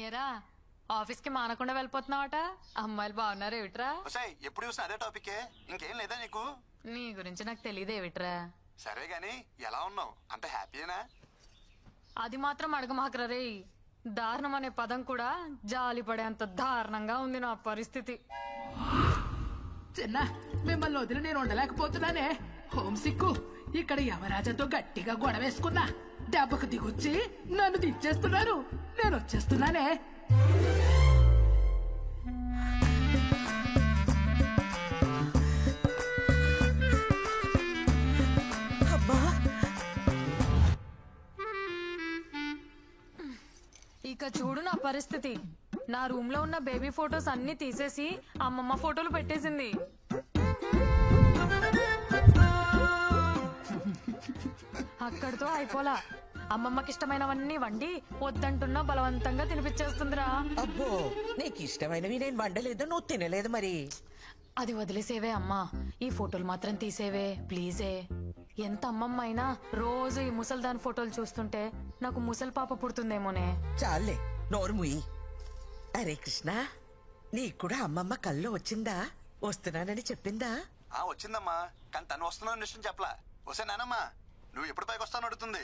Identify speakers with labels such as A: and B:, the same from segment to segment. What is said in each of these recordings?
A: ఏరా ఆఫీస్ కి మానకుండా వెళ్ళిపోతున్నావట. అమ్మాయిలు బాగున్నారు ఏమిట్రా?
B: ఎప్పుడు చూసినా అదే టాపికే, ఇంకేం లేదా నీకు?
A: నీ గురించి నాకు తెలియదు ఏమిట్రా.
B: సరే గాని ఎలా ఉన్నావు? అంత హ్యాపీయేనా?
A: అది మాత్రం అడగమాకరా రే. దారుణం అనే పదం కూడా జాలి పడేంత దారుణంగా ఉంది నా పరిస్థితి.
C: చిన్న మిమ్మల్ని వదిలి నేను ఉండలేకపోతున్నానే. హోమ్ సిక్కు ఇక్కడ యమరాజాతో గట్టిగా గొడవేసుకున్నా. దెబ్బకు దిగొచ్చి నన్ను దించేస్తున్నారు. నేను వచ్చేస్తున్నానే.
A: ఇక చూడు నా పరిస్థితి. నా రూమ్ లో ఉన్న బేబీ ఫొటోస్ అన్ని తీసేసి అమ్మమ్మ ఫోటోలు పెట్టేసింది. అక్కడితో అయిపోలా. అమ్మమ్మకి ఇష్టమైనవన్నీ వండి వద్దంటున్నా బలవంతంగా తినిపించేస్తుందిరా.
D: అబ్బో, నీకు ఇష్టమైనవి నేను వండలేదు, నువ్వు తినలేదు మరి.
A: అది వదిలేసేవే అమ్మా, ఈ ఫోటోలు మాత్రం తీసేవే ప్లీజే. ఎంత అమ్మమ్మ అయినా రోజు ఈ ముసల్దాన్ ఫోటోలు చూస్తుంటే నాకు ముసలి పాప పుడుతుందేమోనే.
D: చాలే, నోరు ముయ్యి. అరే కృష్ణ, నీకు కూడా అమ్మమ్మ కల్లో వచ్చిందా? వస్తున్నానని చెప్పిందా?
B: వచ్చిందమ్మా, కానీ తను వస్తున్నా విషయం చెప్పలా. వస్తే నానమ్మా, నువ్వు ఎప్పుడు పైకి వస్తాను అడుగుతుంది.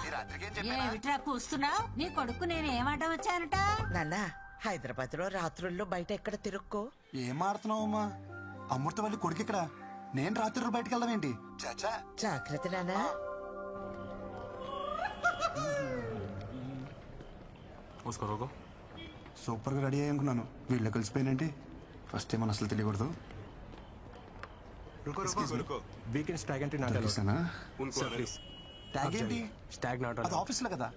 B: ఈ రాత్రికి ఏం చెప్పా
E: కూస్తున్నావు? నీ కొడుకు నేను ఏమాట వచ్చానట.
D: నాన్న, హైదరాబాద్ లో రాత్రుల్లో బయట ఎక్కడ తిరుక్కో.
B: ఏం ఆడుతున్నావమ్మా? అమృతవల్లి కొడుకు ఇక్కడ, నేను రాత్రులు బయటకు వెళ్దాం ఏంటి? చాచా
D: జాగ్రత్త నాన్నా.
B: సూపర్ గా రెడీ అయ్యానుకున్నాను, వీళ్ళు కలిసిపోయినంటే ఫస్ట్ టైం అసలు తెలియకూడదు. అది ఆఫీస్ లో కదా,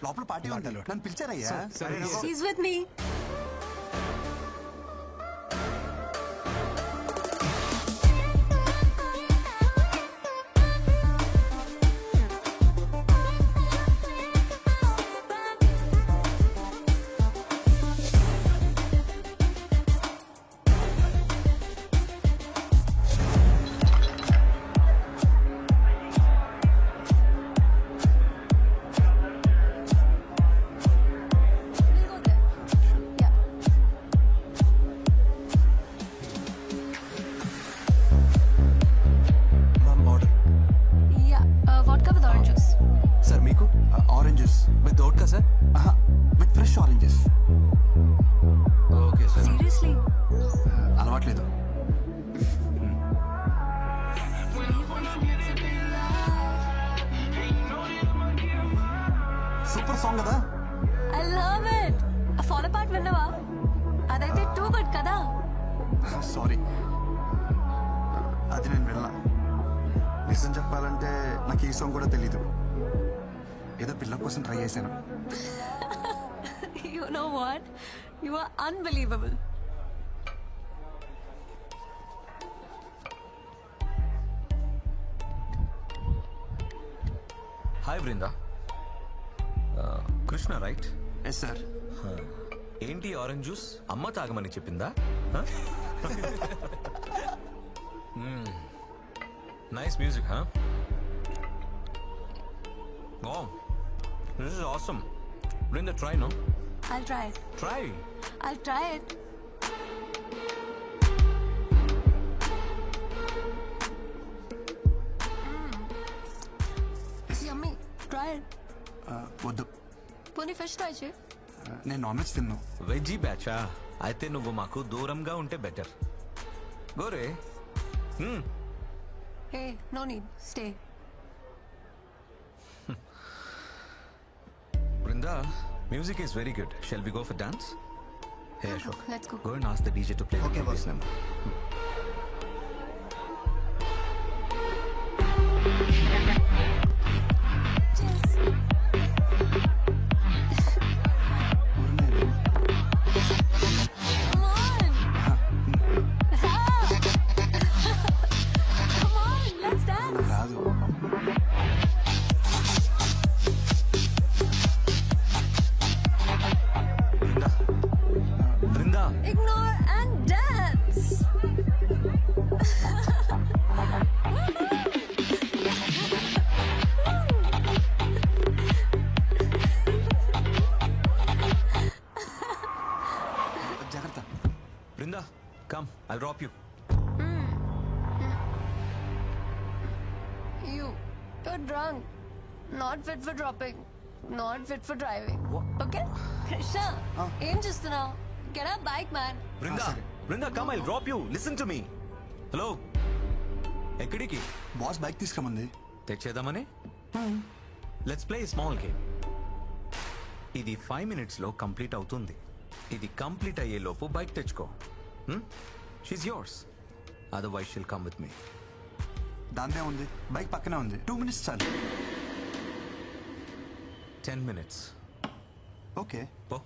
B: లోపల పార్టీ ఉంది, నన్ను పిలిచారయ్యా. అలవాట్లేదు. సూపర్ సాంగ్ కదా.
A: I love it. ఆ ఫాల్ అపార్ట్ విన్నావా? అదైతే టూ గుడ్ కదా.
B: సారీ, అది నేను విన్నా. నిజం చెప్పాలంటే నాకు ఈ సాంగ్ కూడా తెలీదు. ఏదో పిల్ల కోసం ట్రై చేశాను.
A: You know what? You are unbelievable.
F: Hi Brinda. Krishna right?
B: Yes sir.
F: ఏంటి ఆరెంజ్ జ్యూస్ అమ్మ తాగమని చెప్పిందా? Nice music. Oh, this is awesome. Brinda, try, no?
A: I'll try it.
F: Try.
A: I'll try it. Yummy. Try it.
B: వద్దు,
A: పోనీ fish try చేయి.
B: నేను non veg తిన్ను.
F: Veggie బ్యాచా? అయితే నువ్వు మాకు దూరంగా ఉంటే better. Gore.
A: Hey, no need. Stay.
F: Brinda, music is very good. Shall we go for dance? Hey Ashok,
A: Let's go.
F: Go and ask the DJ to play the previous number.
A: Ignore and dance.
G: You're drunk. Not fit for dropping. Not fit for driving. Okay? Krishna, ఏం చూస్తున్నావు? Get a bike, man.
F: Brinda come I drop you listen to me. Hello, ఎక్కడికి?
B: Boss bike తీసుకురమంది.
F: తెచ్చేద్దామని. Let's play small game. ఇది 5 minutes లో complete అవుతుంది. ఇది complete అయ్యే లోపు బైక్ తెచ్చుకో. She's yours, otherwise she'll come with me.
B: దాందే ఉంది, బైక్ పక్కనే ఉంది. 2 minutes చాలు.
F: 10 minutes.
B: ఓకే.
F: పో.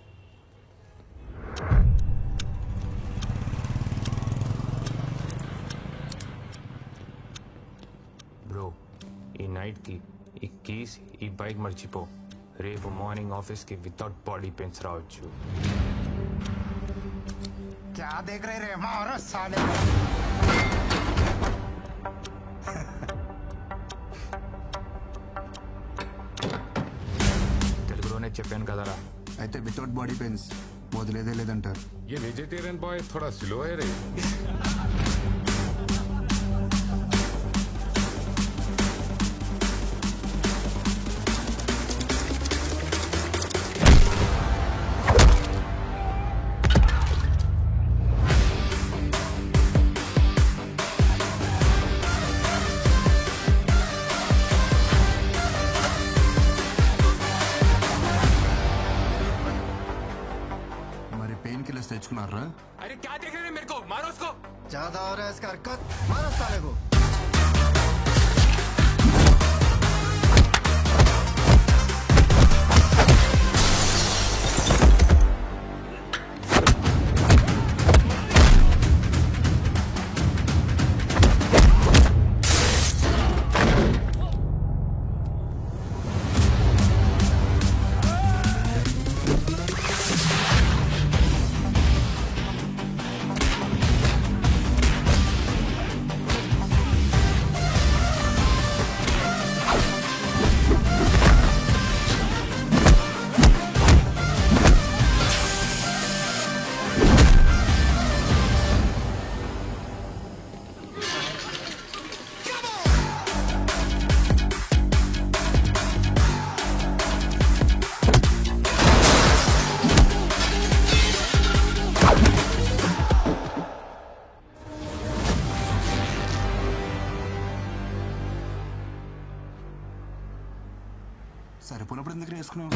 H: బ్రో, ఈ నైట్కి ఈ కీస్ ఈ బైక్ మర్చిపో. రేపు మార్నింగ్ ఆఫీస్కి వితౌట్ బాడీ పెయిన్స్ రావచ్చు.
I: क्या देख रहे रे मारो साले.
H: తెలుగులోనే చెప్పాను కదరా.
B: అయితే వితౌట్ బాడీ పెయిన్స్ వదిలేదే లేదంటారు.
J: ये वेजिटेरियन बॉय थोड़ा स्लो है रे.
B: మరి పెయిన్ కిల్లర్స్ తెచ్చుకున్నారా?
H: अरे क्या देख रहे हैं मेरे को? मारो उसको.
I: ज्यादा हो रहा है इसका हरकत. मारो साले को.
B: సరిపోయినప్పుడు ఎందుకు వేసుకున్నావు?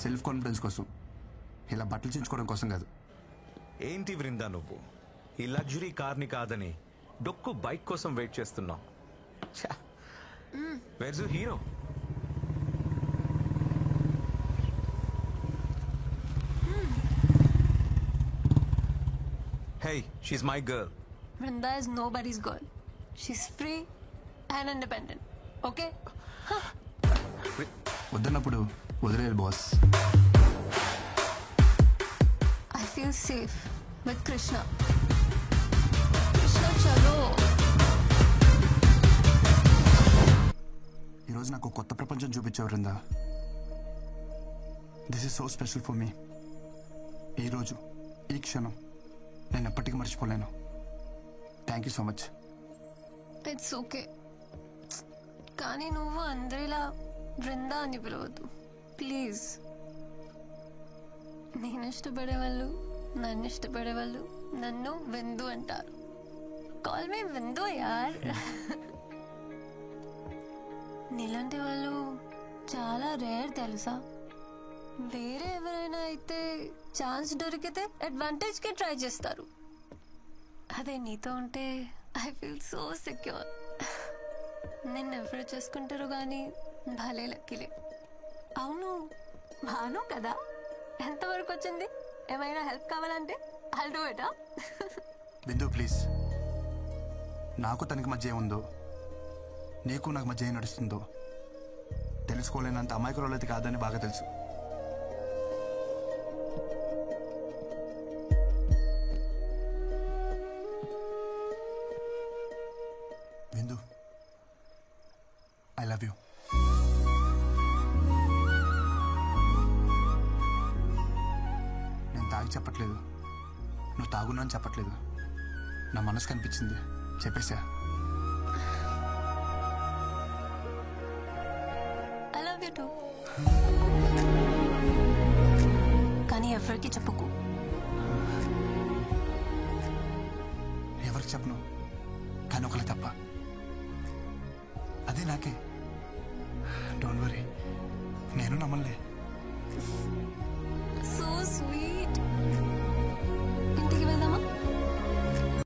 B: సెల్ఫ్ కాన్ఫిడెన్స్ కోసం, ఇలా బట్టలు చించుకోవడం కోసం కాదు.
F: ఏంటి బృందా నువ్వు ఈ లగ్జరీ కార్ని కాదని డొక్కు బైక్ కోసం వెయిట్ చేస్తున్నావు? Where's your hero? Hey, she's my girl.
G: Vrinda is nobody's girl. She's free and independent. Okay?
B: వద్దన్నప్పుడు వదిలేదు boss.
G: I feel safe with Krishna. Krishna, chalo.
B: ఈరోజు నాకు కొత్త ప్రపంచం చూపించావు Vrinda. This is so special for me. ఈరోజు ఈ క్షణం నేను ఎప్పటికీ మర్చిపోలేను. Thank you so much.
G: It's okay. కానీ నువ్వు అందరిలా బృందా అని పిలవద్దు ప్లీజ్. నేను ఇష్టపడే వాళ్ళు, నన్ను ఇష్టపడే వాళ్ళు నన్ను విందు అంటారు. కాల్ మీ విందు యార్. నీలాంటి వాళ్ళు చాలా రేర్ తెలుసా. వేరే ఎవరైనా అయితే ఛాన్స్ దొరికితే అడ్వాంటేజ్ కి ట్రై చేస్తారు. అదే నీతో ఉంటే ఐ ఫీల్ సో సెక్యూర్. నిన్ను ఎవరు చేసుకుంటారు కానీ భలే లక్కీలే. అవును, భాను కదా ఎంతవరకు వచ్చింది? ఏమైనా హెల్ప్ కావాలంటే I'll do it.
B: Bindu please, నాకు తనకి మధ్య ఏముందో, నీకు నాకు మధ్య ఏం నడుస్తుందో తెలుసుకోలేనంత అమాయకురాలైతే కాదని బాగా తెలుసు. బిందు, ఐ లవ్ యూ. నేను తాగి చెప్పట్లేదు, నువ్వు తాగున్నా అని చెప్పట్లేదు. నా మనసు కనిపించింది చెప్పేశా.
G: I love you too. కానీ ఎవరికి చెప్పకు.
B: ఎవరికి చెప్పను, కానీ ఒకళ్ళ తప్ప. అదే నాకే. డోంట్ వరీ, నేను నమ్మలే.